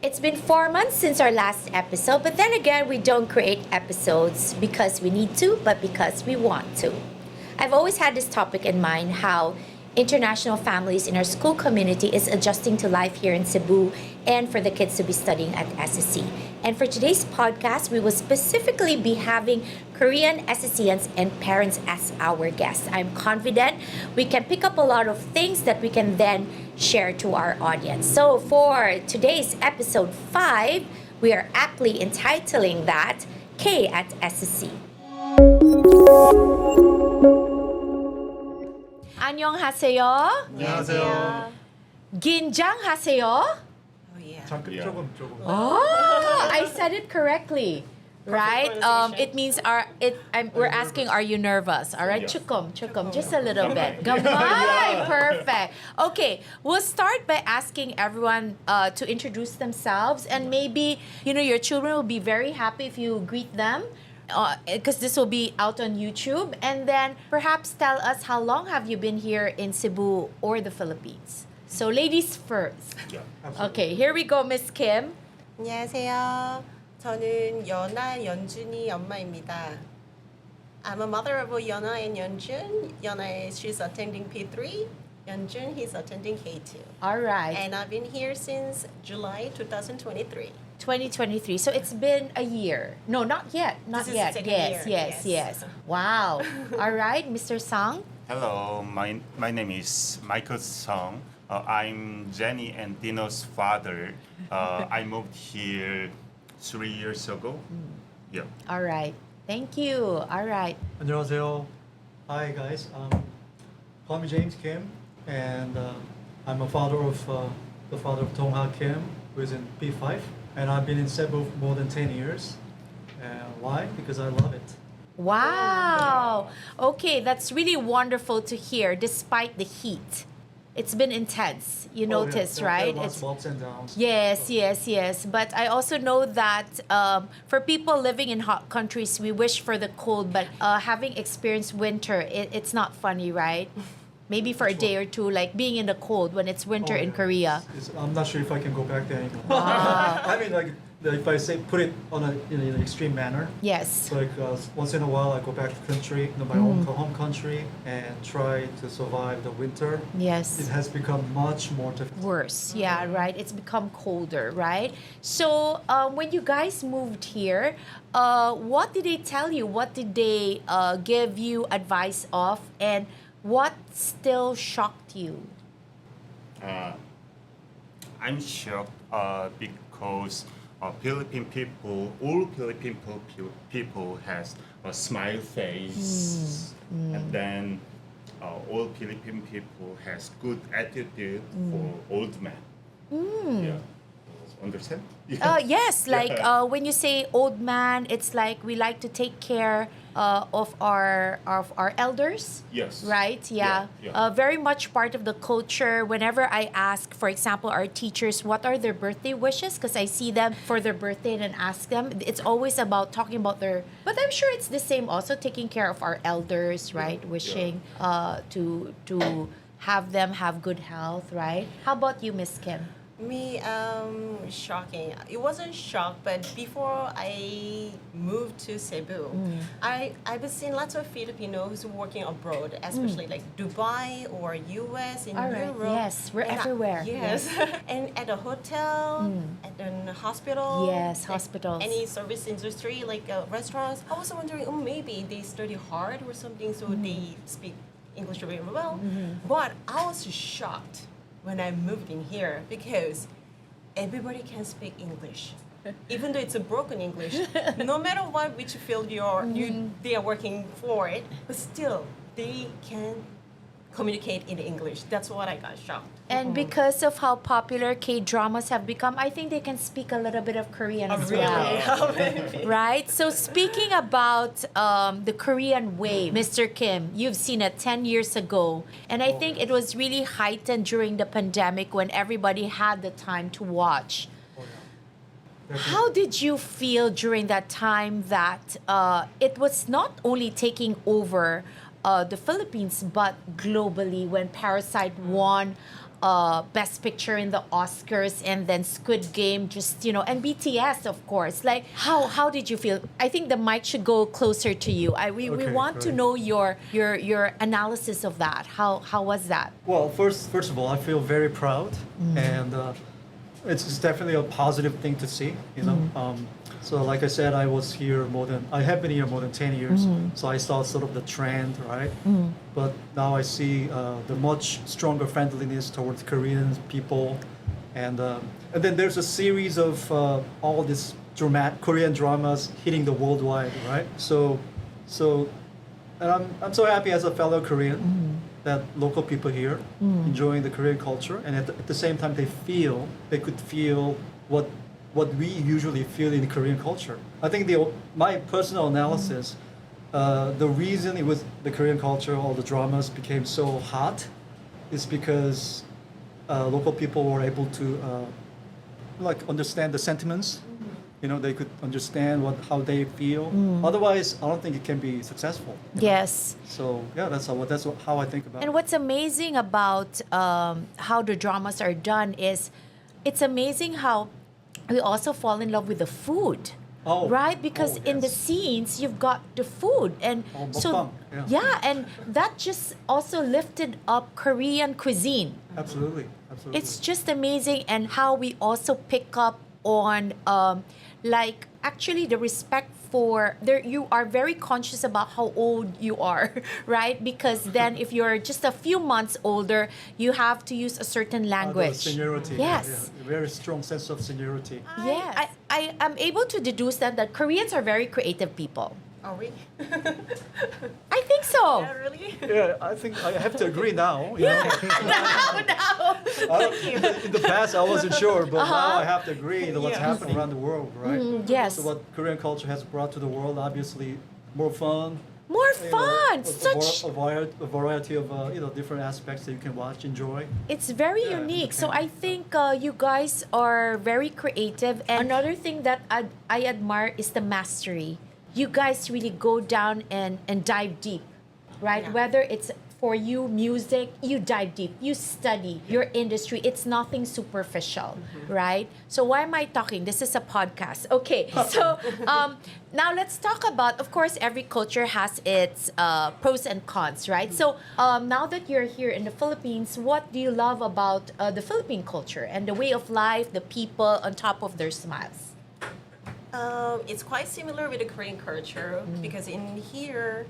It's been 4 months since our last episode, but then again, we don't create episodes because we need to, but because we want to. I've always had this topic in mind, how international families in our school community is adjusting to life here in Cebu and for the kids to be studying at SSC. And for today's podcast, we will specifically be having Korean SSCians and parents as our guests. I'm confident we can pick up a lot of things that we can then share to our audience. So for today's episode 5, we are aptly entitling that K at SSC. 안녕하세요. 안녕하세요. 긴장하세요. Oh yeah. 잠깐 Yeah. 조금. Oh, I said it correctly. Right? It means we're asking, are you nervous? All right? Yeah. Chukum, just a little bit. Gamay, perfect. Okay, we'll start by asking everyone to introduce themselves, and maybe, your children will be very happy if you greet them, because this will be out on YouTube, and then perhaps tell us how long have you been here in Cebu or the Philippines. So ladies first. Yeah. Okay, here we go, Miss Kim. 안녕하세요. 저는 연아 연준이 엄마입니다. I'm a mother of Yona and Yeonjun. Yona, she's attending P3. Yeonjun, he's attending K2. All right. And I've been here since July 2023. 2023. So it's been a year. No, not yet. Not This is yet. the second Yes, year, yes, yes. yes. Wow. All right, Mr. Sang. Hello, my name is Michael Song. I'm Jenny and Dino's father. I moved here 3 years ago. Yeah. All right. Thank you. All right. 안녕하세요. Hi guys. Call me James Kim, and I'm the father of Tong Ha Kim, who is in P5, and I've been in Cebu for more than 10 years. Why? Because I love it. Wow. Okay, that's really wonderful to hear despite the heat. It's been intense. You noticed, right? There was ups and downs. Yes. But I also know that for people living in hot countries, we wish for the cold, but having experienced winter, it's not funny, right? Maybe for a day or two, like being in the cold when it's winter in Korea. I'm not sure if I can go back there anymore. Wow. I mean, like if I say put it on in an extreme manner. Yes. Like once in a while, I go back to country, my home country, and try to survive the winter. Yes. It has become much more difficult. Worse. Yeah, right. It's become colder, right? So when you guys moved here, what did they tell you? What did they give you advice of? And what still shocked you? I'm shocked because Philippine people, all Philippine people has a smile face, and then all Philippine people has good attitude for old men. Yeah. Understand? Yes, like when you say old man, it's like we like to take care of our elders. Yes. Right? Yeah. Yeah. Very much part of the culture. Whenever I ask, for example, our teachers, what are their birthday wishes? Because I see them for their birthday and ask them. It's always about talking about their. But I'm sure it's the same. Also taking care of our elders, right? Wishing to have them have good health, right? How about you, Miss Kim? Me, shocking. It wasn't shock, but before I moved to Cebu, I've seen lots of Filipinos working abroad, especially like Dubai or US in All right. Europe. Yes, we're And everywhere. yes, and at a hotel, at a hospital. Yes, like hospitals. Any service industry like restaurants. I was wondering, maybe they study hard or something, so they speak English very well. But I was shocked when I moved in here because everybody can speak English, even though it's a broken English. No matter what, which field they are working for it, but still they can communicate in English. That's what I got shocked. And because of how popular K-dramas have become, I think they can speak a little bit of Korean as well. Really? Right? So speaking about the Korean wave, Mr. Kim, you've seen it 10 years ago. And I think it was really heightened during the pandemic when everybody had the time to watch. How did you feel during that time that it was not only taking over the Philippines, but globally when Parasite won Best Picture in the Oscars, and then Squid Game, just and BTS, of course. Like, how did you feel? I think the mic should go closer to you. We Okay, want to great. know your analysis of that. How was that? Well, first of all, I feel very proud, and it's definitely a positive thing to see. So like I said, I have been here more than 10 years, so I saw sort of the trend, right? But now I see the much stronger friendliness towards Korean people, and then there's a series of all these Korean dramas hitting the worldwide, right? So, and I'm so happy as a fellow Korean that local people here enjoying the Korean culture, and at the same time they could feel what we usually feel in Korean culture. I think my personal analysis, the reason it was the Korean culture, all the dramas became so hot, is because local people were able to understand the sentiments. They could understand how they feel. Otherwise, I don't think it can be successful. Yes. So yeah, that's how I think about And it. what's amazing about how the dramas are done is, it's amazing how we also fall in love with the food. Oh, Right? Because in the yes. scenes, you've got the food. And Oh, so, mukbang, yeah. and that just also lifted up Korean cuisine. Absolutely. It's just amazing, and how we also pick up on actually the respect for there. You are very conscious about how old you are, right? Because then if you're just a few months older, you have to use a certain language. Seniority. Yes. Yeah, a very strong sense of seniority. Yes. I am able to deduce that Koreans are very creative people. Are we? I think so. Yeah, really? Yeah, I think I have to agree now. Now. In the past, I wasn't sure, but now I have to agree that what's Yes. happening around the world, right? Yes. So what Korean culture has brought to the world, obviously, more fun. More you know, fun. a variety of different aspects that you can watch, enjoy. It's very Yeah, unique. So I entertaining. think you guys are very creative. And another thing that I admire is the mastery. You guys really go down and dive deep, right? Yeah. Whether it's for you music, you dive deep, you study your industry. It's nothing superficial, right? So why am I talking? This is a podcast. Okay, so now let's talk about, of course, every culture has its pros and cons, right? So now that you're here in the Philippines, what do you love about the Philippine culture and the way of life, the people on top of their smiles? It's quite similar with the Korean culture because in here,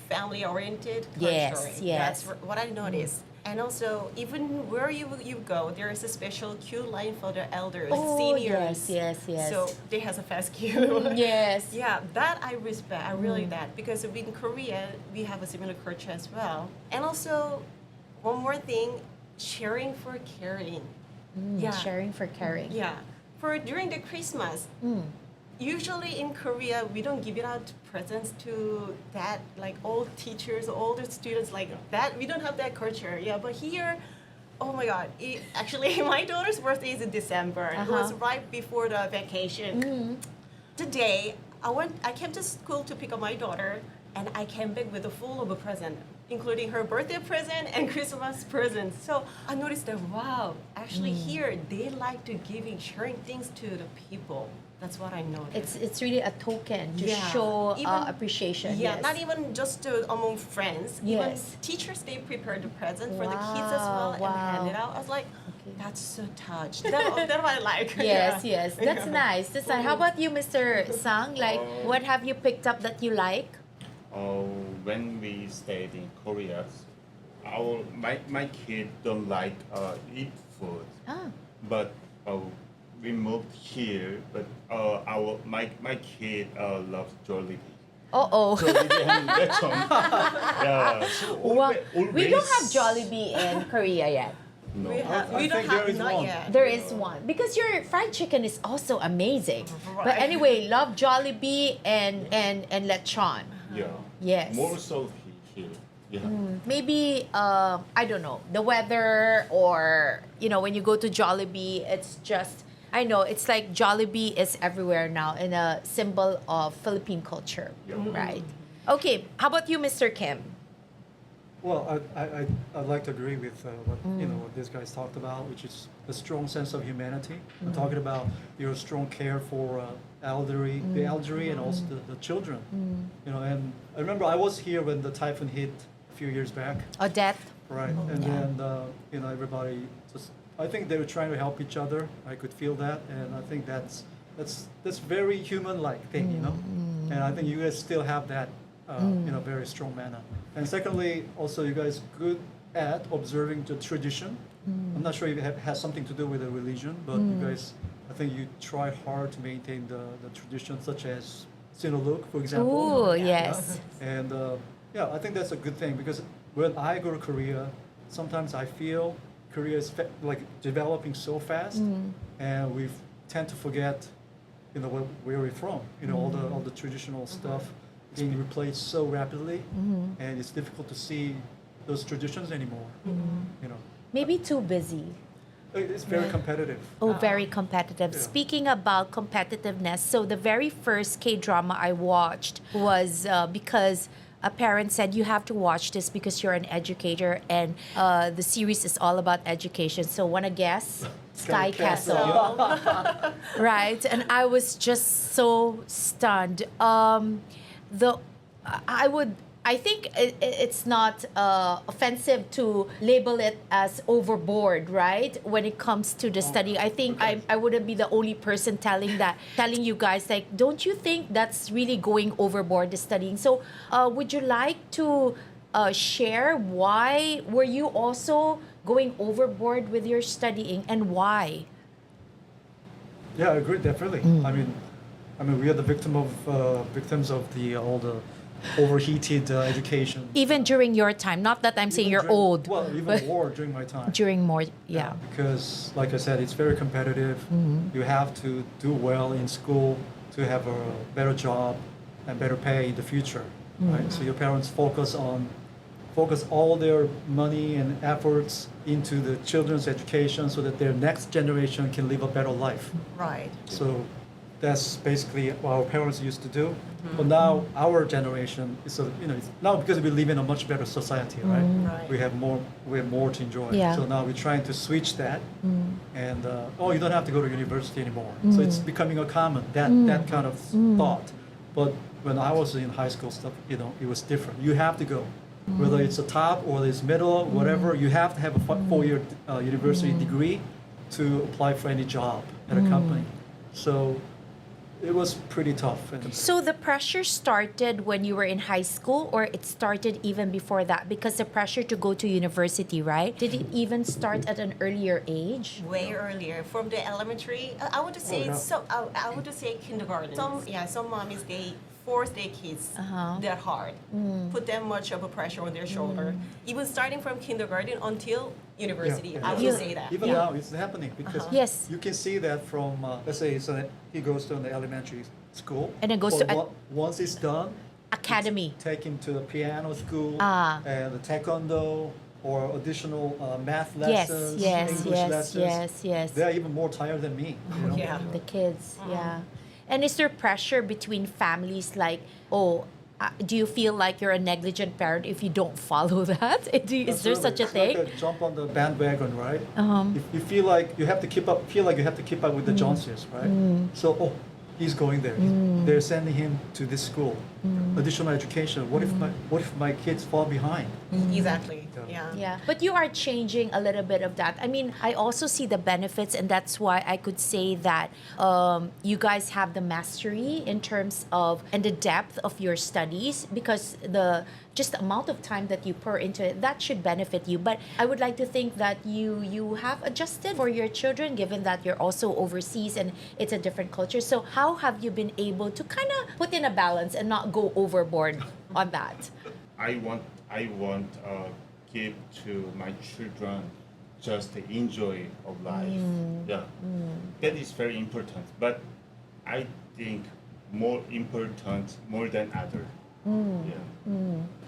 family-oriented culture. Yes, yes. That's what I noticed. And also, even where you go, there is a special queue line for the elders, seniors. yes. So they has a fast queue. Yes. Yeah, that I respect. I really that because in Korea we have a similar culture as well. And also, one more thing, sharing for caring. Yeah. Sharing for caring. Yeah. For during the Christmas, usually in Korea we don't give it out presents to that like old teachers, older students like that. We don't have that culture. Yeah, but here, oh my God! Actually, my daughter's birthday is in December. It was right before the vacation. Today, I came to school to pick up my daughter, and I came back with a full of a present, including her birthday present and Christmas present. So I noticed that, wow, actually here, they like to sharing things to the people. That's what I noticed. It's really a token to Yeah. show Even- appreciation. Yeah, yes. not even just among friends. Yes. Even teachers, they prepare the present for the kids as well and hand it out. I was like, that's so touched. That's what I like. Yes, Yeah. yes. That's Yeah. nice. That's nice. How about you, Mr. Sang? Like, what have you picked up that you like? When we stayed in Korea, my kid don't like eat food, Ah. but we moved here. But my kid loves Jollibee. Uh-oh. Jollibee and lechon. Yeah. So Well, we don't have always- Jollibee in Korea yet. No. We I don't think there have is not one. yet. There is one. Because your fried chicken is also amazing. But Right. anyway, love Jollibee and lechon. Yeah. Yes. More so here. Yeah. Maybe I don't know, the weather, or when you go to Jollibee, it's just, I know it's like Jollibee is everywhere now and a symbol of Philippine culture, Yeah. right? Okay, how about you, Mr. Kim? Well, I'd like to agree with what what these guys talked about, which is the strong sense of humanity. I'm talking about your strong care for the elderly, and also the children. And I remember I was here when the typhoon hit a few years back, Odette. right? And then everybody just, I think they were trying to help each other. I could feel that, and I think that's very human-like thing, And I think you guys still have that, very strong manner. And secondly, also you guys good at observing the tradition. I'm not sure if it has something to do with the religion, but you guys, I think you try hard to maintain the tradition, such as Sinulog, for example. Ooh, yes. And I think that's a good thing, because when I go to Korea, sometimes I feel Korea is developing so fast, and we tend to forget, where we're from. All the traditional stuff being replaced so rapidly, and it's difficult to see those traditions anymore. Maybe too busy. It's very competitive. Oh, very competitive. Yeah. Speaking about competitiveness, so the very first K-drama I watched was because a parent said, you have to watch this because you're an educator, and the series is all about education. So wanna guess? Sky Castle. Right, and I was just so stunned. I think it's not offensive to label it as overboard, right? When it comes to the study, I think I wouldn't be the only person telling you guys, like, don't you think that's really going overboard, the studying? So would you like to share why were you also going overboard with your studying, and why? Yeah, I agree, definitely. I mean, we are the victims of all the overheated education. Even during your time, not that I'm saying you're old. Well, even more during my time. During more, yeah. Because, like I said, it's very competitive. You have to do well in school to have a better job and better pay in the future, right? So your parents focus all their money and efforts into the children's education so that their next generation can live a better life. Right. So that's basically what our parents used to do. But now our generation is, it's now because we live in a much better society, right? Right. We have more to enjoy. Yeah. So now we're trying to switch that, and you don't have to go to university anymore. So it's becoming a common that kind of thought. But when I was in high school stuff, it was different. You have to go, whether it's a top or it's middle, whatever. You have to have a 4-year university degree to apply for any job at a company. So it was pretty tough. So the pressure started when you were in high school, or it started even before that? Because the pressure to go to university, right? Did it even start at an earlier age? Way earlier, from the elementary. I would just say I would just say kindergarten. Some mommies, they force their kids that hard, put them much of a pressure on their shoulder. Even starting from kindergarten until university, I would say that. Even now, it's happening because Yes. you can see that from, let's say, he goes to an elementary school. And then goes but to once it's done, academy. take him to the piano school Ah. and the taekwondo or additional math Yes, lessons, yes, English yes, lessons. yes. They're even more tired than me. Yeah. The kids, yeah. And is there pressure between families, like, do you feel like you're a negligent parent if you don't follow that? Is there such a It's thing? like a jump on the bandwagon, right? If you feel like you have to keep up with the Joneses, right? So, he's going there. They're sending him to this school, additional education. What if my kids fall behind? Exactly. Yeah. Yeah, but you are changing a little bit of that. I mean, I also see the benefits, and that's why I could say that you guys have the mastery in terms of and the depth of your studies, because the amount of time that you pour into it, that should benefit you. But I would like to think that you have adjusted for your children, given that you're also overseas and it's a different culture. So how have you been able to kind of put in a balance and not go overboard on that? I want give to my children just the enjoy of life. Yeah, that is very important. But I think more important more than other. Yeah.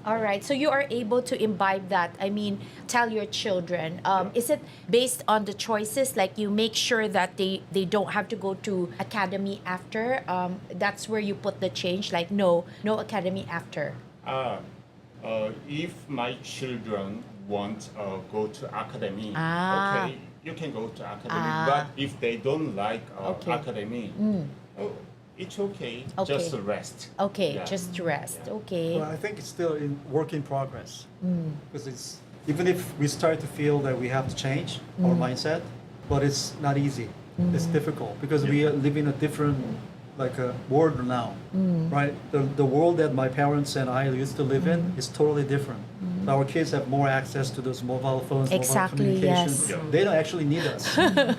All right, so you are able to imbibe that. I mean, tell your children. Is it based on the choices? Like you make sure that they don't have to go to academy after? That's where you put the change. Like no academy after. If my children want go to academy, Ah. okay, you can go to academy. Ah. But if they don't like Okay. academy, oh, it's okay. Okay. Just rest. Okay, Yeah. just rest. Yeah. Okay. But I think it's still in work in progress. Because it's even if we start to feel that we have to change our mindset, but it's not easy. It's difficult because we live in a different world now, right? The world that my parents and I used to live in is totally different. Our kids have more access to those mobile phones, Exactly, mobile communication. yes. Yeah. They don't actually need us.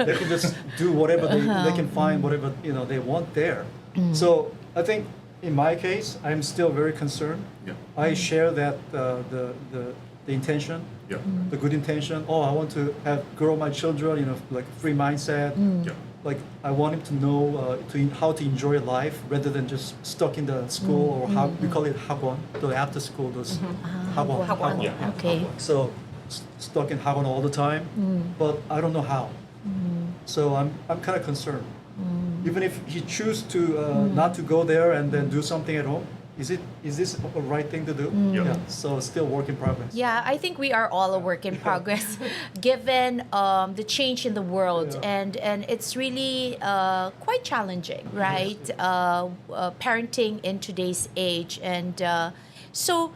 They can just do whatever they can find whatever they want there. So I think in my case, I'm still very concerned. Yeah. I share that the intention, Yeah. the good intention. Oh, I want to grow my children, like free mindset. Yeah. Like I want him to know how to enjoy life rather than just stuck in the school or how we call it 학원, the after school, those 학원. 학원. Yeah. Okay. So stuck in 학원 all the time, but I don't know how. So I'm kind of concerned. Even if he choose to not to go there and then do something at home, is this a right thing to do? Yeah. So still work in progress. Yeah, I think we are all a work in progress, given the change in the world, Yeah. and it's really quite challenging, right? Parenting in today's age, and so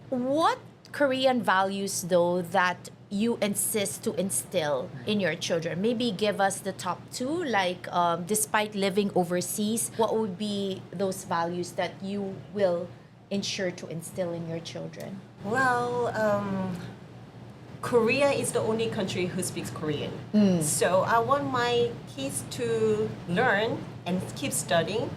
what Korean values though that you insist to instill in your children? Maybe give us the top two, like despite living overseas, what would be those values that you will ensure to instill in your children? Well, Korea is the only country who speaks Korean. So I want my kids to learn and keep studying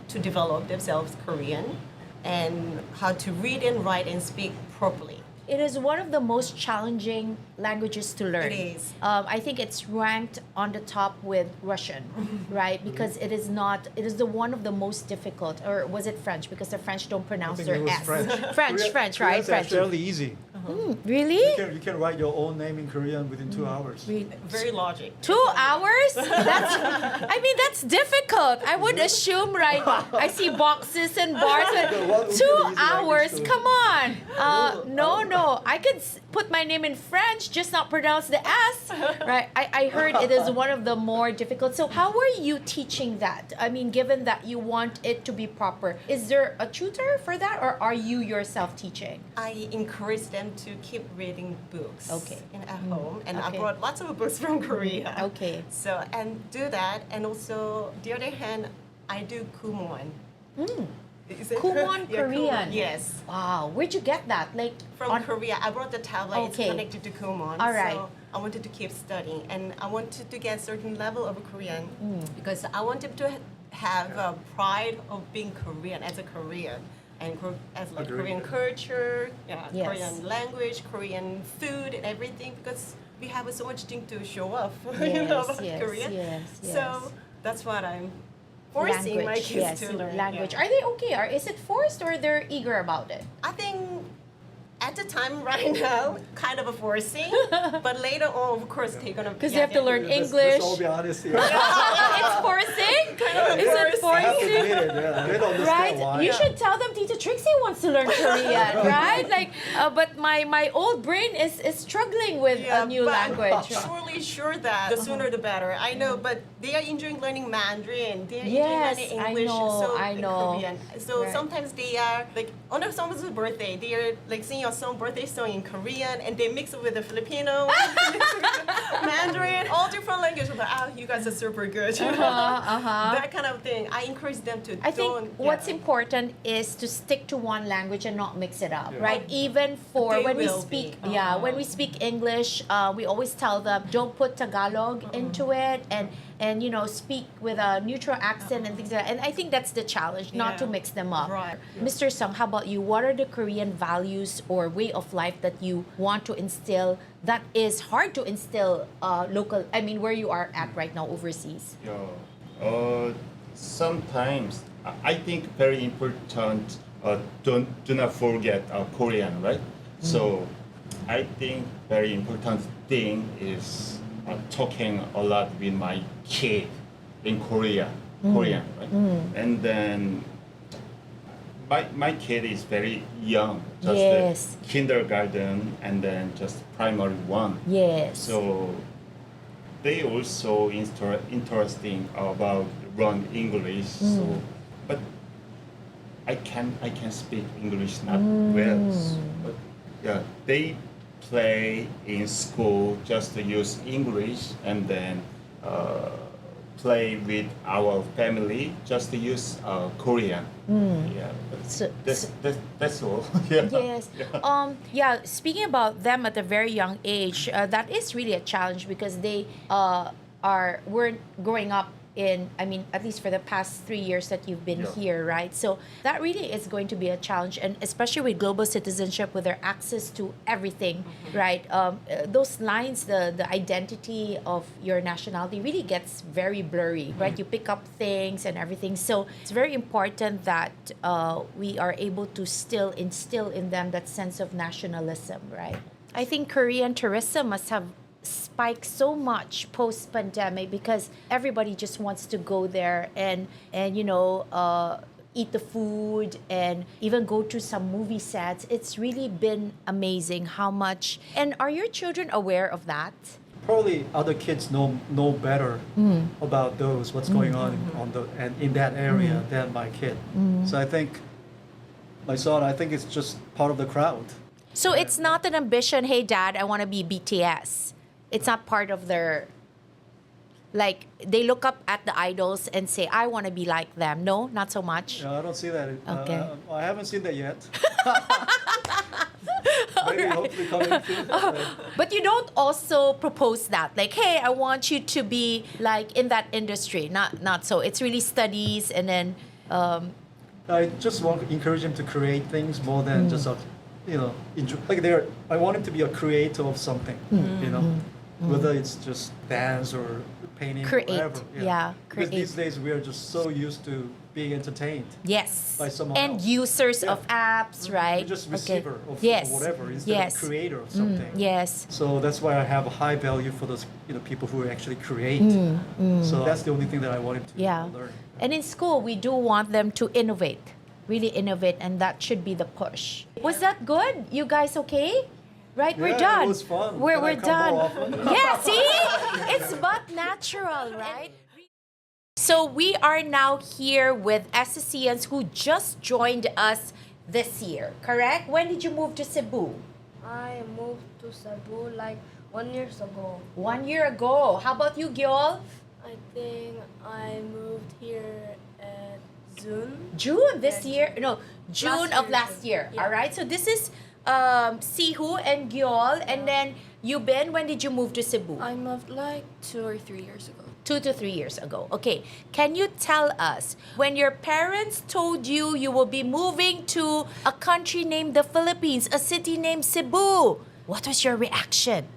to develop themselves Korean and how to read and write and speak properly. It is one of the most challenging languages to learn. It is. I think it's ranked on the top with Russian, right? Because it is the one of the most difficult. Or was it French? Because the French don't I pronounce think their it was S. French. French, Korea right? is French. fairly easy. Really? You can write your own name in Korean within 2 hours. Very logic. 2 hours? That's difficult. I would assume, right? I see boxes and bars. No, what would be 2 the easy hours? language to Come on. No. I could put my name in French, just not pronounce the S. Right? I heard it is one of the more difficult. So how are you teaching that? I mean, given that you want it to be proper, is there a tutor for that, or are you yourself teaching? I encourage them to keep reading books Okay. at home, and I Okay. brought lots of books from Korea. Okay. So and do that, and also the other hand, I do kumon. Is it- Kumon Korean? Yes, Wow, where'd you get that? Like from Korea. I brought the tablet. Okay. It's connected to Kumon. All right. So I wanted to keep studying, and I wanted to get a certain level of Korean because I wanted to have a pride of being Korean as a Korean. And as like Agreed. Korean culture, Yes. Korean language, Korean food, and everything, because we have so much thing to show off Yes, about yes, Korean. yes, yes. So that's what I'm forcing my kids to learn. Language. Yeah. Are they okay? Or is it forced, or they're eager about it? I think at the time right now, kind of a forcing, but later on, of course, they're gonna. Because you have to learn Let's English. all be honest here. It's forcing? Is it I have to forcing? admit it, yeah. They don't understand Right? why. You should tell them Tita Trixie wants to learn Korean, right? Like, but my old brain is struggling with a new but language. Surely, sure that the sooner the better. I know, but they are enjoying learning Mandarin. They are Yes, enjoying I learning English. know, so I know. Korean. So Right. sometimes they are like on someone's birthday, they are like singing a song, birthday song in Korean, and they mix it with the Filipino, Mandarin, all different languages. Like, you guys are super good. That kind of thing. I encourage them to. I think don't, what's yeah. important is to stick to one language and not mix it up, Yeah. right? Even for They when we will speak, be. when we speak English, we always tell them don't put Tagalog into it, and speak with a neutral accent and things like that. And I think that's the challenge, not to Yeah. mix them up. Right. Mr. Sung, how about you? What are the Korean values or way of life that you want to instill that is hard to instill local? I mean, where you are at right now overseas. Yeah. Sometimes I think very important. Do not forget Korean, right? So I think very important thing is talking a lot with my kid in Korean, right? And then my kid is very young, just Yes. the kindergarten and then just primary one. Yes. So they also interesting about learn English. So, but I can speak English not well. But yeah, they play in school just to use English and then play with our family just to use Korean. Yeah, but So- that's all. Yeah. Yes. Yeah. Speaking about them at a very young age, that is really a challenge because they we're growing up in. I mean, at least for the past 3 years that you've been Yeah. here, right? So that really is going to be a challenge, and especially with global citizenship, with their access to everything, right? Those lines, the identity of your nationality really gets very blurry, right? You pick up things and everything. So it's very important that we are able to still instill in them that sense of nationalism, right? I think Korean tourism must have spiked so much post pandemic because everybody just wants to go there and eat the food and even go to some movie sets. It's really been amazing how much. And are your children aware of that? Probably other kids know better about those what's going on in that area than my kid. So I think my son, I think it's just part of the crowd. So it's not an ambition, hey dad, I want to be BTS. It's not part of their, like, they look up at the idols and say, I want to be like them. No, not so much. No, I don't see that. Okay. I haven't seen that yet. Maybe hopefully coming soon. But you don't also propose that, like, hey, I want you to be like in that industry. Not so. It's really studies and then, I just want to encourage him to create things more than just I want him to be a creator of something, whether it's just dance or painting Create, or whatever. yeah, Because create. these days we are just so used to being entertained. yes. By someone and else. users Yeah. of apps, right? You're just Okay. receiver of Yes. whatever instead Yes. of creator of something. Yes. So that's why I have a high value for those people who actually create. So that's the only thing that I want him to Yeah. learn. And in school, we do want them to innovate, really innovate, and that should be the push. Was that good? You guys okay? Right, we're Yeah, done. it was fun. We're Can I come done. more often? Yeah, see? It's but natural, right? So we are now here with SSCians who just joined us this year, correct? When did you move to Cebu? I moved to Cebu like 1 year ago. 1 year ago. How about you, Gyeol? I think I moved here at June. June this Yeah, year? No, June Last of year, last June. year. Yeah. All right. So this is Sihu and Gyeol. And then Yubin, when did you move to Cebu? I moved like 2 or 3 years ago. 2 to 3 years ago. Okay. Can you tell us when your parents told you you will be moving to a country named the Philippines, a city named Cebu, what was your reaction?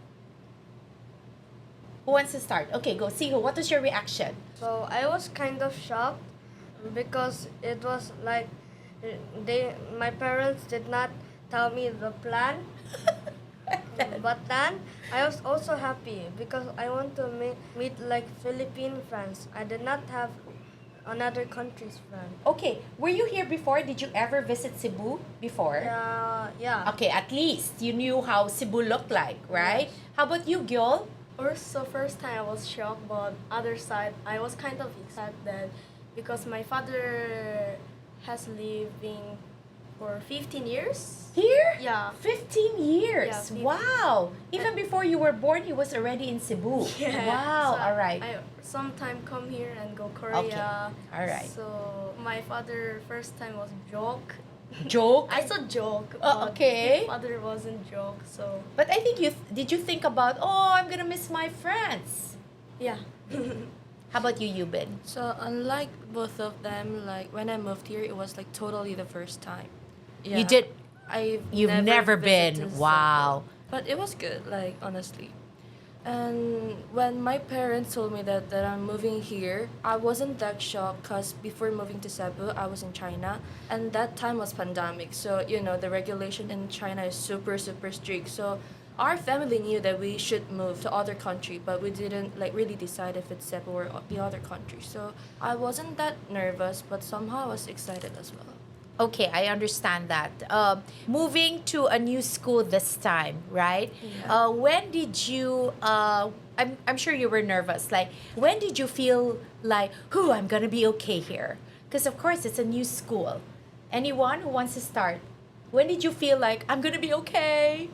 Who wants to start? Okay, go. Sihu, what was your reaction? So I was kind of shocked because it was like my parents did not tell me the plan. But then I was also happy because I want to meet like Philippine friends. I did not have another country's friend. Okay. Were you here before? Did you ever visit Cebu before? Yeah. Okay, at least you knew how Cebu looked like, right? How about you, Gyeol? First time I was shocked, but other side I was kind of excited because my father has living for 15 years. Here? Yeah. 15 years. Yeah, 15. Wow. Even before you were born, he was already in Cebu. Yeah. Wow. So All right. I sometime come here and go Korea. Okay. All right. So my father first time was joke. Joke? I saw joke. Oh, but okay. his father wasn't joke. So But I think did you think about, oh, I'm going to miss my friends? yeah. How about you, Yubin? So unlike both of them, like when I moved here, it was like totally the first time. Yeah. You did. You've never been. visited Wow. Cebu. But it was good, like honestly. And when my parents told me that I'm moving here, I wasn't that shocked because before moving to Cebu, I was in China. And that time was pandemic. So, the regulation in China is super, super strict. So our family knew that we should move to other country, but we didn't like really decide if it's Cebu or the other country. So I wasn't that nervous, but somehow I was excited as well. Okay, I understand that. Moving to a new school this time, right? Yeah. When did you? I'm sure you were nervous. Like, when did you feel like, "Whew, I'm gonna be okay here"? Because of course it's a new school. Anyone who wants to start? When did you feel like I'm gonna be okay?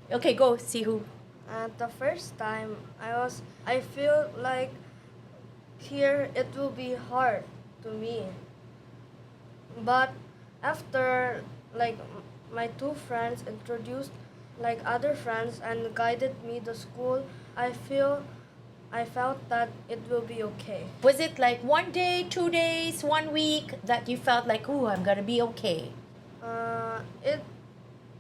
Okay, go. See who. The first time I feel like here it will be hard to me. But after like my two friends introduced like other friends and guided me to school, I felt that it will be okay. Was it like 1 day, 2 days, 1 week that you felt like, "Ooh, I'm gonna be okay"? It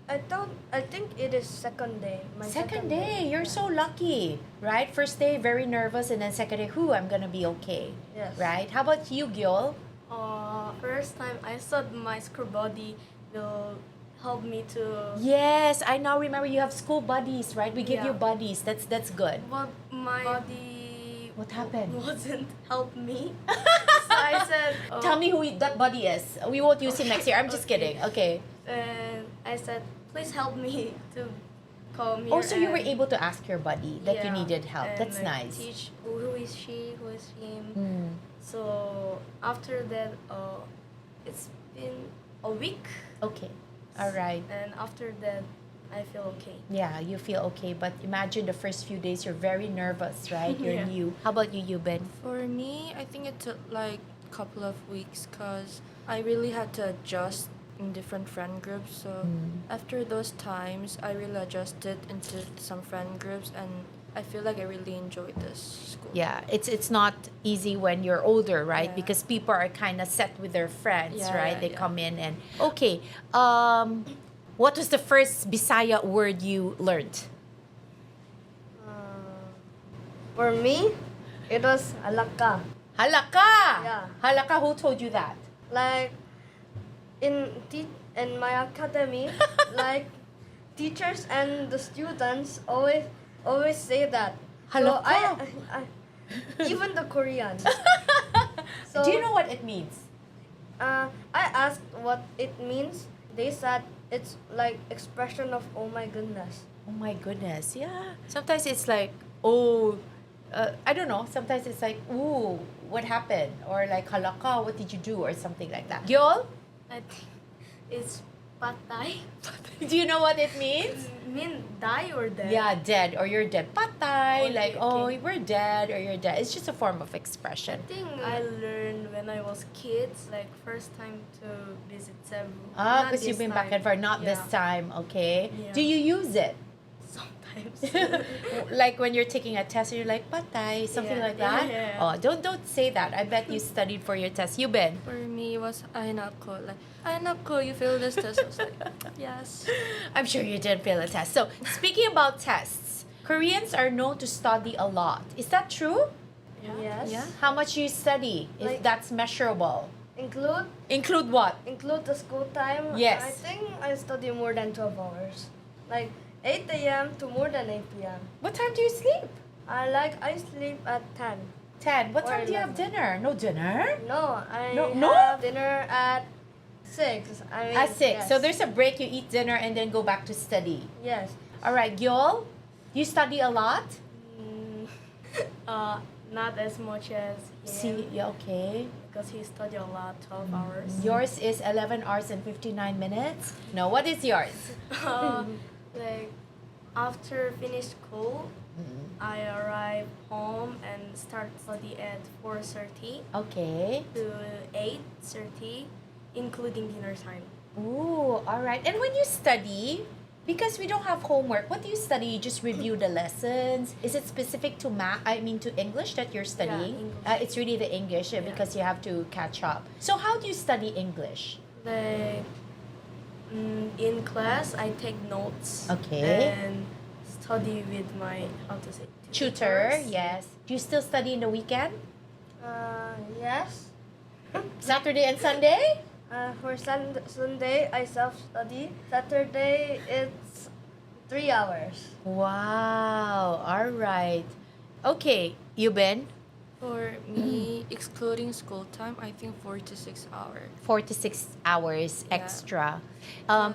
I think it is second day. My Second day, you're so lucky, right? First day, very nervous, and then second day, "Whew, I'm gonna be okay." Yes. Right? How about you, Gyeol? First time I thought my school body will help me to. Yes, I now remember you have school buddies, right? We give you Yeah. buddies. That's good. But my body What happened? wasn't help me. So I said, Tell me who that buddy is. We won't use him next year. I'm just kidding. Okay. And I said, please help me to come here. Oh, so you were and- able to ask your buddy that you Yeah, needed help. and, That's like, nice. Teach who is she, who is him. Mm. So after that, it's been a week, Okay. All right. and after that, I feel okay. Yeah, you feel okay, but imagine the first few days you're very nervous, right? You're Yeah. new. How about you, Yubin? For me, I think it took like a couple of weeks because I really had to adjust in different friend groups. So after those times, I really adjusted into some friend groups, and I feel like I really enjoyed this school. Yeah, it's not easy when you're older, right? Yeah. Because people are kind of set with their friends, Yeah, right? yeah, They yeah. come in and okay. What was the first Bisaya word you learned? For me, it was alaka. Halaka. Yeah. Halaka. Who told you that? Like in my academy, like teachers and the students always say that. So Halaka. I even the Koreans. So Do you know what it means? I asked what it means. They said it's like expression of oh my goodness. Oh my goodness. Yeah. Sometimes it's like, oh, I don't know. Sometimes it's like, ooh, what happened? Or like, halaka, what did you do? Or something like that. Gyol, I think it's patay. do you know what it means? Mean die or dead? Yeah, dead or you're dead. Patay, Okay, like, oh, okay. we're dead or you're dead. It's just a form of expression. I think I learned when I was kids, like first time to visit Cebu. Ah, Not because you've this been back time. and forth, not this Yeah. time, okay? Yeah. Do you use it? Sometimes. Like when you're taking a test, you're like, patay, something Yeah, like that? yeah, yeah. Oh, don't say that. I bet you studied for your test. You been? For me, it was ay nako. Like, ay nako, you failed this test. I was like, yes. I'm sure you didn't fail a test. So, speaking about tests, Koreans are known to study a lot. Is that true? Yes. Yeah. How much you study, if Like- that's measurable? Include what? Include the school time. Yes. I think I study more than 12 hours. Like 8 a.m. to more than 8 p.m. What time do you sleep? I sleep at 10. 10. What Or time do you have 11. dinner? No dinner? No, I No? have dinner at 6. I mean, At 6. yes. So there's a break, you eat dinner, and then go back to study. Yes. All right, Gyeol, you study a lot? Not as much as him, See, yeah, okay. because he studied a lot, 12 hours. Yours is 11 hours and 59 minutes. No, what is yours? Like after finish school, Mm-hmm. I arrive home and start study at 4:30 Okay. to 8:30, including dinner time. Ooh, all right. And when you study, because we don't have homework, what do you study? You just review the lessons? Is it specific to math? I mean, to English that you're studying? English. It's really the English because you have to catch up. So, how do you study English? Like in class, I take notes. Okay. And study with my Tutor, tutors. yes. Do you still study in the weekend? Yes. Saturday and Sunday? For Sunday, I self-study. Saturday, it's 3 hours. Wow. All right. Okay, Yubin. For me, excluding school time, I think 4 to 6 hours. 4 to 6 hours Yeah. extra.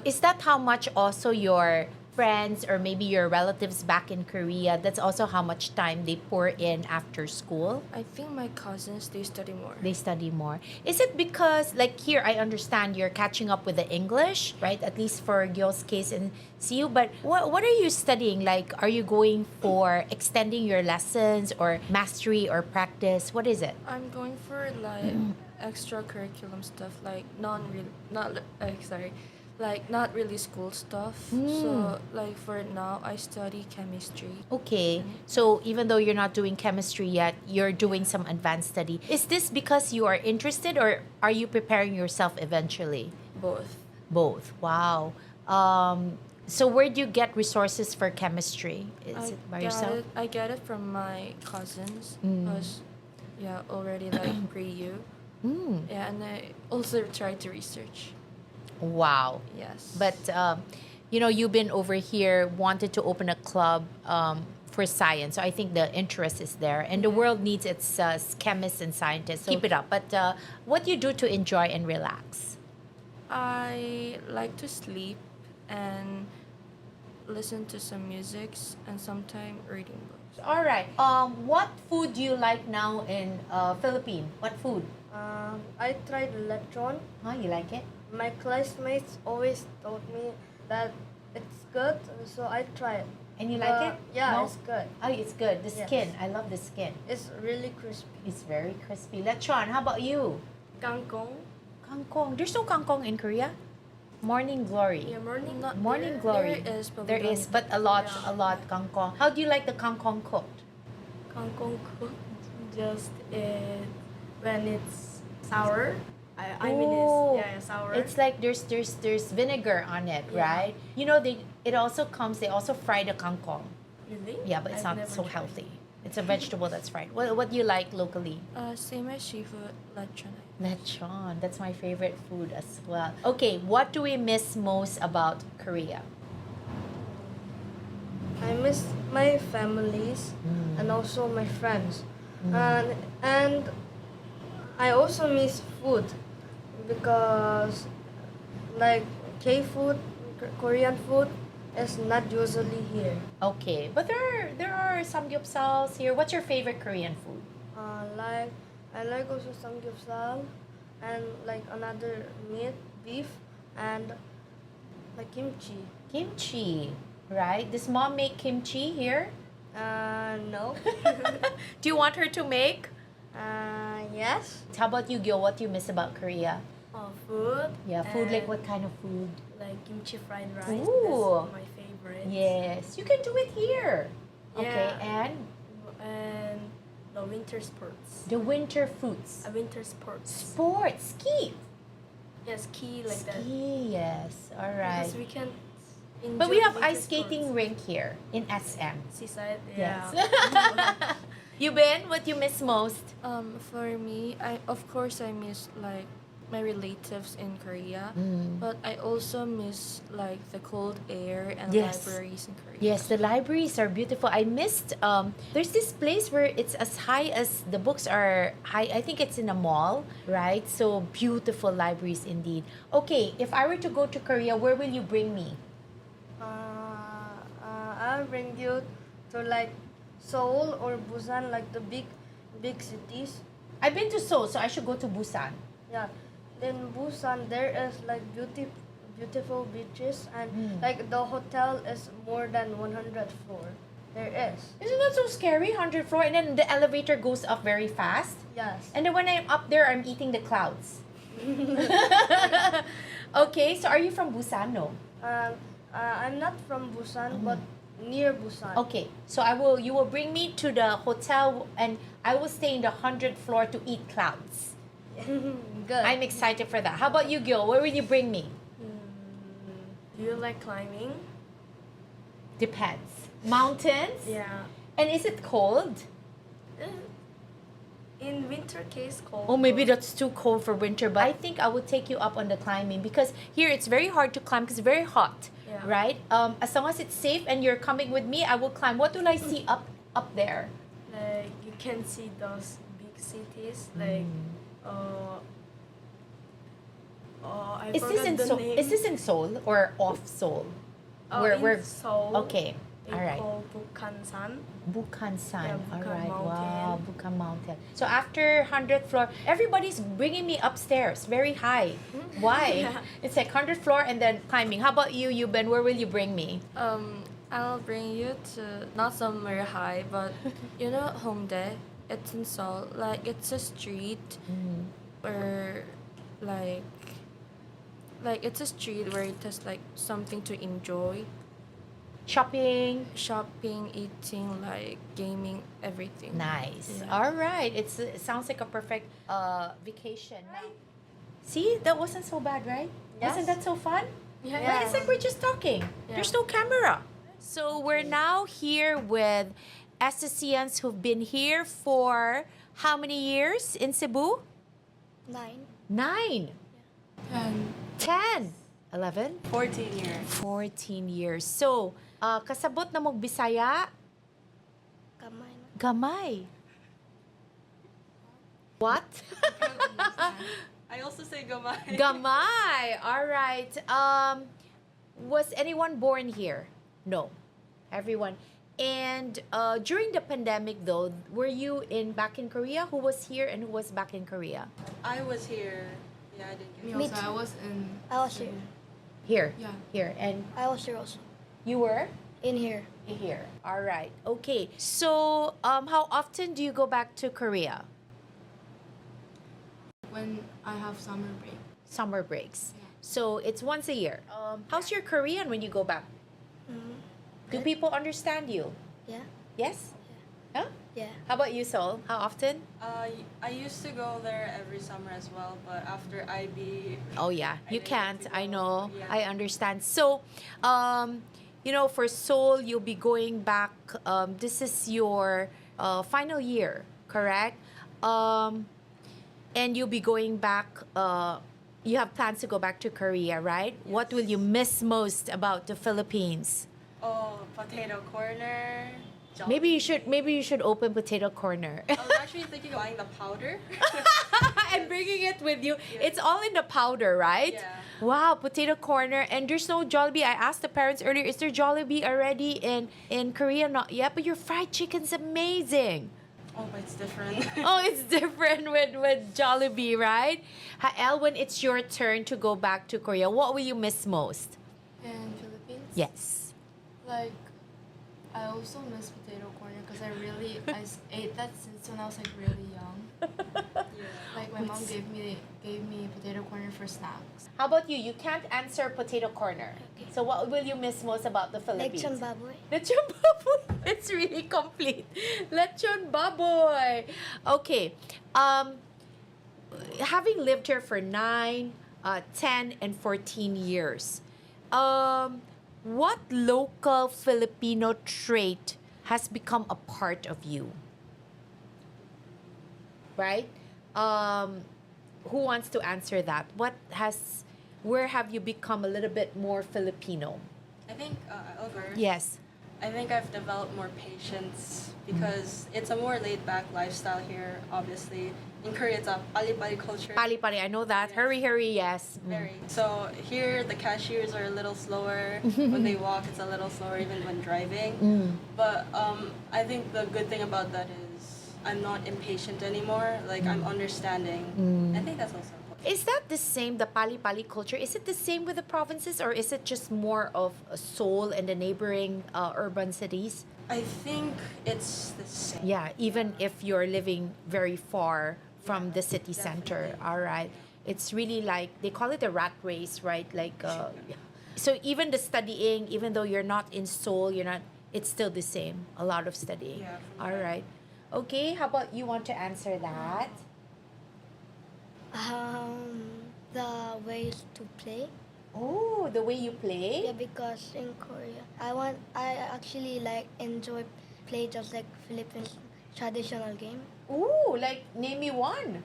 Is that how much also your friends or maybe your relatives back in Korea, that's also how much time they pour in after school? I think my cousins, they study more. They study more. Is it because, like here, I understand you're catching up with the English, right? At least for Gyeol's case in CU. But what are you studying? Like, are you going for extending your lessons or mastery or practice? What is it? I'm going for like extracurriculum stuff, like not really school stuff. So like for now, I study chemistry. Okay. So even though you're not doing chemistry yet, you're doing some advanced study. Is this because you are interested or are you preparing yourself eventually? Both. Both. Wow. So where do you get resources for chemistry? Is it by yourself? I get it from my cousins. Mm. Because, already like pre-U. Yeah, and I also try to research. Wow. Yes. But, Yubin over here wanted to open a club for science. So I think the interest is there. And the world needs its chemists and scientists. So keep it up. But what do you do to enjoy and relax? I like to sleep and listen to some musics and sometimes reading books. All right. What food do you like now in Philippines? What food? I tried lechon. Huh, you like it? My classmates always told me that it's good, so I tried. And you like it? Yeah, No? it's good. Oh, it's good. The Yes. skin. I love the skin. It's really crispy. It's very crispy. Lechon, how about you? Kangkong. Kangkong. There's no kangkong in Korea? Morning Glory. Yeah, morning. Morning Glory. There is, but There we don't is, but a lot Yeah. kangkong. How do you like the kangkong cooked? Kangkong cooked just when it's sour. I mean Ooh. it's sour. It's like there's vinegar on it, Yeah. right? They also fry the kangkong. really. Yeah, but it's I've not never so tried. healthy. It's a vegetable that's fried. What do you like locally? Same as seafood, lechon. Lechon. That's my favorite food as well. Okay, what do we miss most about Korea? I miss my families and also my friends, and I also miss food because like K-food, Korean food is not usually here. Okay, but there are samgyeopsals here. What's your favorite Korean food? Like I like also samgyeopsal and like another meat, beef, and like kimchi. Kimchi, right? Does mom make kimchi here? No. Do you want her to make? Yes. How about you, Gyeol? What do you miss about Korea? Food. Yeah, food like and what kind of food? Like kimchi fried rice. Ooh. That's my favorite. Yes, you can do it here. Okay, Yeah. and the winter sports. the winter foods. Winter sports. Sports, ski. Yes, ski like that. Ski, yes. All right. Because we can. But we enjoy have winter ice skating sports. rink here in SM. Seaside. Yes. Yeah. Yubin, what you miss most? For me, I miss like my relatives in Korea, but I also miss like the cold air and Yes. libraries in Korea. Yes, the libraries are beautiful. I missed, there's this place where it's as high as the books are high. I think it's in a mall, right? So beautiful libraries indeed. Okay, if I were to go to Korea, where will you bring me? I'll bring you to like Seoul or Busan, like the big cities. I've been to Seoul, so I should go to Busan. Yeah. Then Busan, there is like beautiful beaches, and like the hotel is more than 100 floor. There is. Isn't that so scary? 100 floor, and then the elevator goes up very fast. Yes. And then when I'm up there, I'm eating the clouds. Okay, so are you from Busan? No. I'm not from Busan, but near Busan. Okay, so you will bring me to the hotel, and I will stay in the 100th floor to eat clouds. Good. I'm excited for that. How about you, Gil? Where will you bring me? Do you like climbing? Depends. Mountains? Yeah. And is it cold? In winter case cold. Oh, maybe that's too cold for winter, but I think I will take you up on the climbing because here it's very hard to climb because it's very hot, Yeah. right? As long as it's safe and you're coming with me, I will climb. What will I see up there? Like you can see those big cities like I Is this forgot in the Seoul? name. Is this in Seoul or off Seoul? In Seoul? Okay. They All right. call Bukhansan. Bukhansan. Yeah, All Bukhan right. Wow. Mountain. Bukhan Mountain. So after 100th floor, everybody's bringing me upstairs, very high. Why? Yeah. It's like 100th floor and then climbing. How about you, Yubin? Where will you bring me? I'll bring you to not somewhere high, but you know Hongdae. It's in Seoul. Like it's a street where, like it's a street where it has like something to enjoy, Shopping. shopping, eating, like gaming, everything. Nice. Yeah. All right. It sounds like a perfect vacation. See, that wasn't so bad, right? Wasn't that so fun? Yeah. Right? It's like we're just talking. Yeah. There's no camera. So we're now here with SSCians who've been here for how many years in Cebu? 9. 9, And 10, 11, 14 years. 14 years. So, kasabot na mong Bisaya, Kamay na. gamay. What? I also say gamay. Gamay. All right. Was anyone born here? No. Everyone. And during the pandemic, though, were you back in Korea? Who was here and who was back in Korea? I was here. Yeah, I didn't get Me also, I was in. I was here. Here. Yeah. Here. And I was here also. you were? In here. Here. All right. Okay. So, how often do you go back to Korea? When I have summer break. Summer breaks. Yeah. So, it's once a year. How's your Korean when you go back? Do people understand you? Yeah. Yes? Huh? Yeah. How about you, Sol? How often? I used to go there every summer as well, but after IB, Oh, yeah. You didn't can't. get to I go. know. Yeah. I understand. So, for Seoul, you'll be going back. This is your final year, correct? And you'll be going back. You have plans to go back to Korea, right? What will you miss most about the Philippines? potato corner. Maybe you should open Potato Corner. I was actually thinking of buying the powder. And bringing it with you. It's all in the powder, right? Yeah. Wow, Potato Corner. And there's no Jollibee. I asked the parents earlier, is there Jollibee already in Korea? Not yet, but your fried chicken's amazing. Oh, but it's different. Oh, it's different with Jollibee, right? Hael, when it's your turn to go back to Korea, what will you miss most? In Philippines? Yes. Like, I also miss potato corner because I ate that since when I was like really young. Like my mom gave me potato corner for snacks. How about you? You can't answer Potato Corner. Okay. So what will you miss most about the Philippines? Lechon baboy. Lechon baboy. It's really complete. Lechon baboy. Okay. Having lived here for 9, 10, and 14 years, what local Filipino trait has become a part of you? Right? Who wants to answer that? Where have you become a little bit more Filipino? I think over. Yes. I think I've developed more patience because it's a more laid back lifestyle here. Obviously, in Korea it's a pali-pali culture. Pali-pali, I know that. Yes. Hurry, hurry, yes. Very. So here the cashiers are a little slower. When they walk, it's a little slower even when driving. But I think the good thing about that is I'm not impatient anymore. Like I'm understanding. I think that's also important. Is that the same, the pali-pali culture? Is it the same with the provinces or is it just more of Seoul and the neighboring urban cities? I think it's the same. Yeah, even if you're living very far from the city center. Definitely. All right. It's really like, they call it a rat race, right? Like, so even the studying, even though you're not in Seoul, it's still the same. A lot of studying. Yeah, All right. Okay, how about you want to answer that? The ways to play. Oh, the way you play? Yeah, because in Korea, I actually enjoy play just like Philippines traditional game, Ooh, like name me one.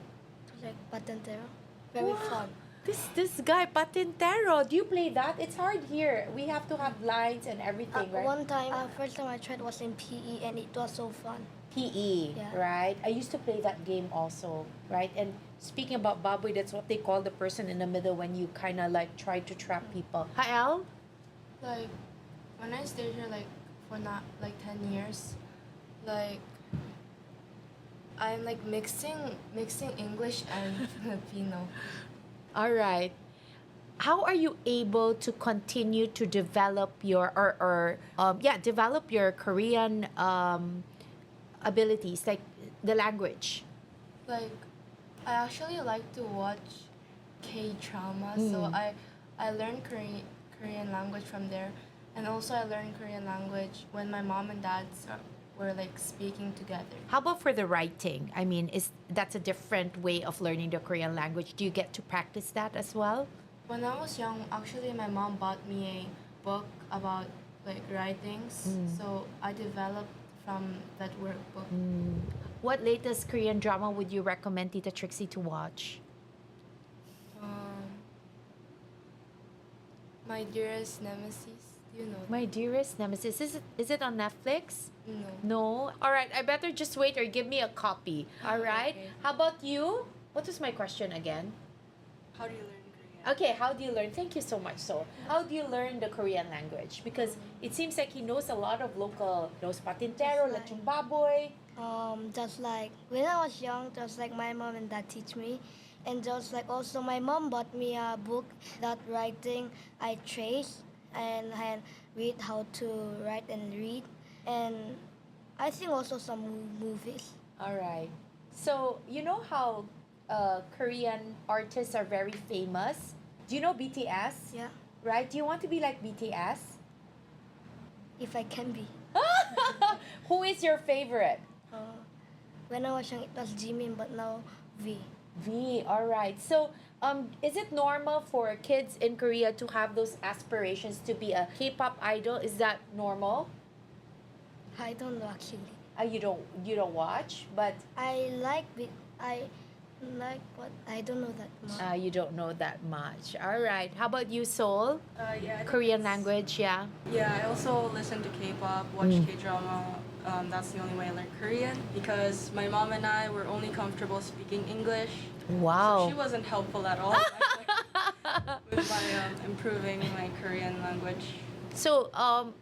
like patentero. Very Wow. fun. This guy, Patintero, do you play that? It's hard here. We have to have lines and everything, right? One time, first time I tried was in PE and it was so fun. PE, Yeah. right? I used to play that game also, right? And speaking about baboy, that's what they call the person in the middle when you kind of like try to trap people. Hael? Like when I stayed here like for not like 10 years, like I'm like mixing English and Filipino. All right. How are you able to continue to develop your develop your Korean abilities, like the language? Like I actually like to watch K-drama, so I learned Korean language from there, and also I learned Korean language when my mom and dad were like speaking together. How about for the writing? I mean, that's a different way of learning the Korean language. Do you get to practice that as well? When I was young, actually my mom bought me a book about like writings, so I developed from that workbook. What latest Korean drama would you recommend Tita Trixie to watch? My Dearest Nemesis. Do you know? My Dearest Nemesis. Is it on Netflix? No. No. All right. I better just wait or give me a copy. All right. Okay. How about you? What was my question again? How do you learn Korean? Okay, how do you learn? Thank you so much. So, how do you learn the Korean language? Because it seems like he knows a lot of local, knows patintero, Just lechong baboy. Just like when I was young, just like my mom and dad teach me, and just like also my mom bought me a book that writing I trace and read how to write and read, and I think also some movies. All right. So, you know how Korean artists are very famous? Do you know BTS? Yeah, Right? Do you want to be like BTS? if I can be. Who is your favorite? When I was young, it was Jimin, but now V. V, all right. So, is it normal for kids in Korea to have those aspirations to be a K-pop idol? Is that normal? I don't know actually. You don't watch, but I like but I don't know that much. you don't know that much. All right. How about you, Soul? Yeah, I think Korean it's- language, yeah. Yeah, I also listen to K-pop, watch K-drama. That's the only way I learned Korean because my mom and I were only comfortable speaking English. So she Wow. wasn't helpful at all with my improving my Korean language. So,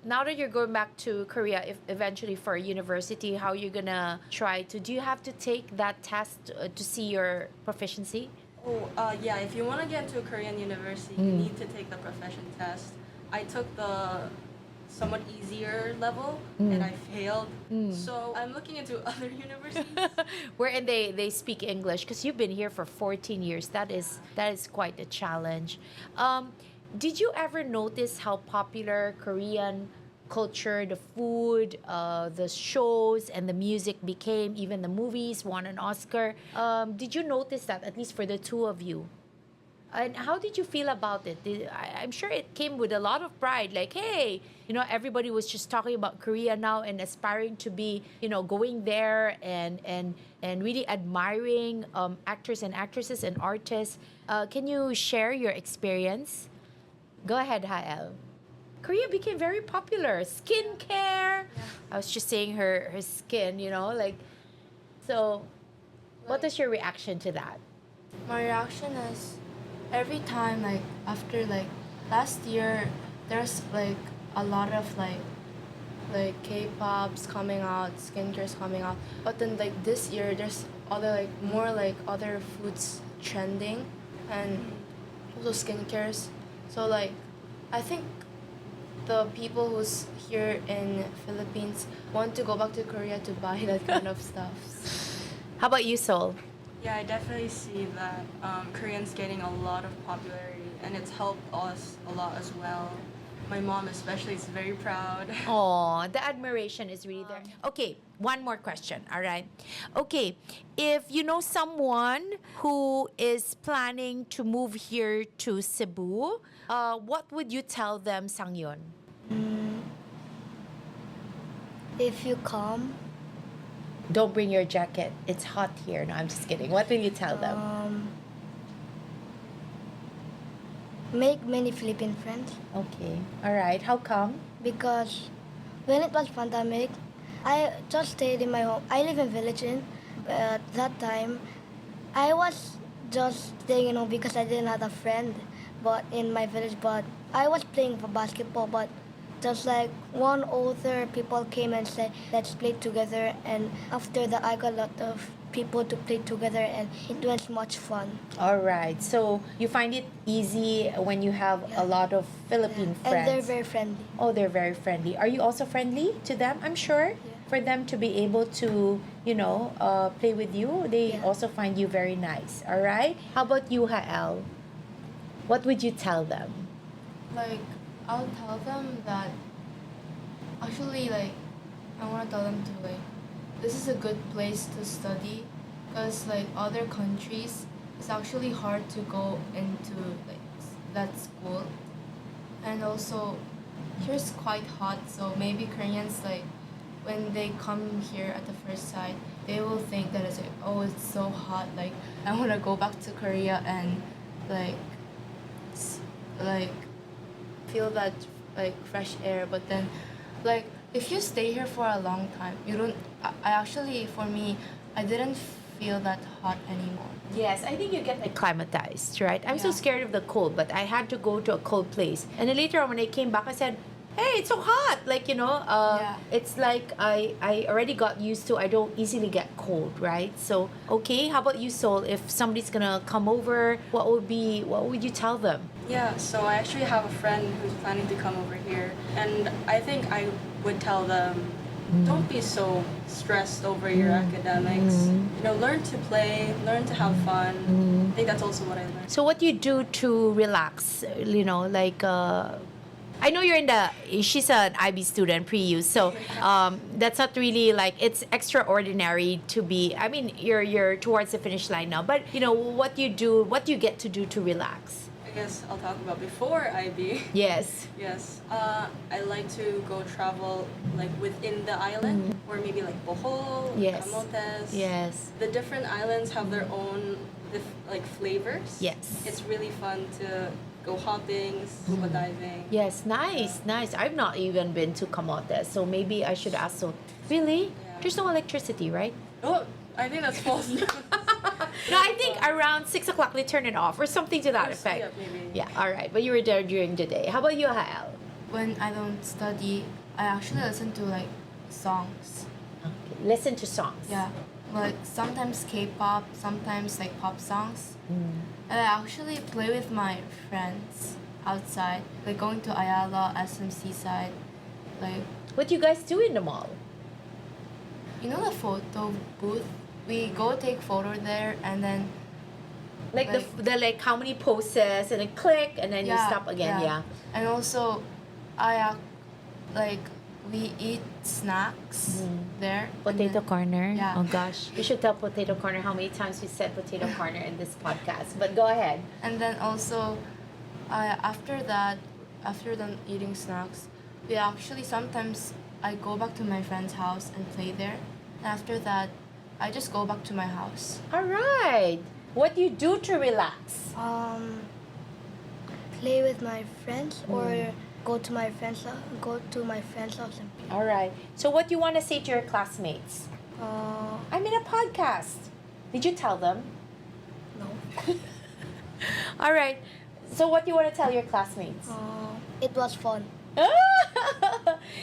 now that you're going back to Korea, if eventually for university, how you gonna try to? Do you have to take that test to see your proficiency? Oh, yeah, if you want to get into a Korean university, you need to take the profession test. I took the somewhat easier level and I failed. So I'm looking into other universities. Wherein they speak English, because you've been here for 14 years. That is quite a challenge. Did you ever notice how popular Korean culture, the food, the shows, and the music became? Even the movies won an Oscar. Did you notice that, at least for the two of you? And how did you feel about it? I'm sure it came with a lot of pride. Like, hey, everybody was just talking about Korea now and aspiring to be, going there and really admiring actors and actresses and artists. Can you share your experience? Go ahead, Hael. Korea became very popular. Skincare. I was just saying her skin, So, what is your reaction to that? My reaction is every time like after like last year there's like a lot of like K-pops coming out, skincare's coming out, but then like this year there's other foods trending and also skincare's. So like I think the people who's here in Philippines want to go back to Korea to buy that kind of stuff. How about you, Sol? Yeah, I definitely see that Korean's getting a lot of popularity, and it's helped us a lot as well. My mom especially is very proud. Oh, the admiration is really there. Okay, one more question. All right. Okay, if you know someone who is planning to move here to Cebu, what would you tell them, Sangyun? If you come, Don't bring your jacket. It's hot here. No, I'm just kidding. What will you tell them? make many Philippine friends Okay. All right. How come? because when it was pandemic, I just stayed in my home. I live in village in. At that time, I was just staying in home because I didn't have a friend, but in my village. But I was playing for basketball. But just like one older people came and said, "Let's play together." And after that, I got a lot of people to play together, and it was much fun. All right. So you find it easy when you have a lot of Philippine friends. And they're very friendly. Oh, they're very friendly. Are you also friendly to them? I'm sure. For them to be able to, play with you, they Yeah. also find you very nice. All right. How about you, Hael? What would you tell them? Like, I'll tell them that actually, like, I want to tell them to, like, this is a good place to study because, like, other countries, it's actually hard to go into, like, that school. And also, here's quite hot, so maybe Koreans, like, when they come here at the first sight, they will think that it's like, oh, it's so hot, like, I want to go back to Korea and, like, like, feel that, like, fresh air. But then, like, if you stay here for a long time, you don't, I actually, for me, I didn't feel that hot anymore. Yes, I think you get acclimatized, right? I'm so Yeah. scared of the cold, but I had to go to a cold place. And then later on, when I came back, I said, hey, it's so hot. Like, Yeah. it's like I already got used to, I don't easily get cold, right? So, okay, how about you, Soul? If somebody's gonna come over, what would you tell them? Yeah, so I actually have a friend who's planning to come over here, and I think I would tell them, don't be so stressed over your academics. Learn to play, learn to have fun. I think that's also what I learned. So what do you do to relax? I know she's an IB student, pre-U, so that's not really like, it's extraordinary to be, I mean, you're towards the finish line now, but what do you get to do to relax? I guess I'll talk about before IB. Yes. Yes, I like to go travel like within the island, or maybe like Bohol, Yes. Camotes. Yes. The different islands have their own like flavors. Yes. It's really fun to go hopping, scuba diving. Yes, nice. I've not even been to Camotes, so maybe I should ask. So, really? Yeah. There's no electricity, right? Oh, I think that's false news. No, I think around 6 o'clock they turn it off or something to that effect. Yeah, maybe. Yeah, all right. But you were there during the day. How about you, Hael? When I don't study, I actually listen to, like, songs. Okay. Listen to songs. Yeah, like sometimes K-pop, sometimes like pop songs. And I actually play with my friends outside, like going to Ayala, SMC side, like, What do you guys do in the mall? you know the photo booth? We go take photo there and then Like the like how many poses and then click and then you stop again. Yeah. And also, like we eat snacks there. and Potato then- corner. Yeah. Oh gosh, we should tell potato corner how many times we said potato corner in this podcast. But go ahead. And then also, after that, after then eating snacks, we actually sometimes I go back to my friend's house and play there. And after that, I just go back to my house. All right. What do you do to relax? Play with my friends or go to my friend's house and play. All right. So what do you want to say to your classmates? I'm in a podcast. Did you tell them? No. All right. So what do you want to tell your classmates? It was fun.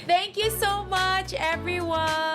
Thank you so much, everyone.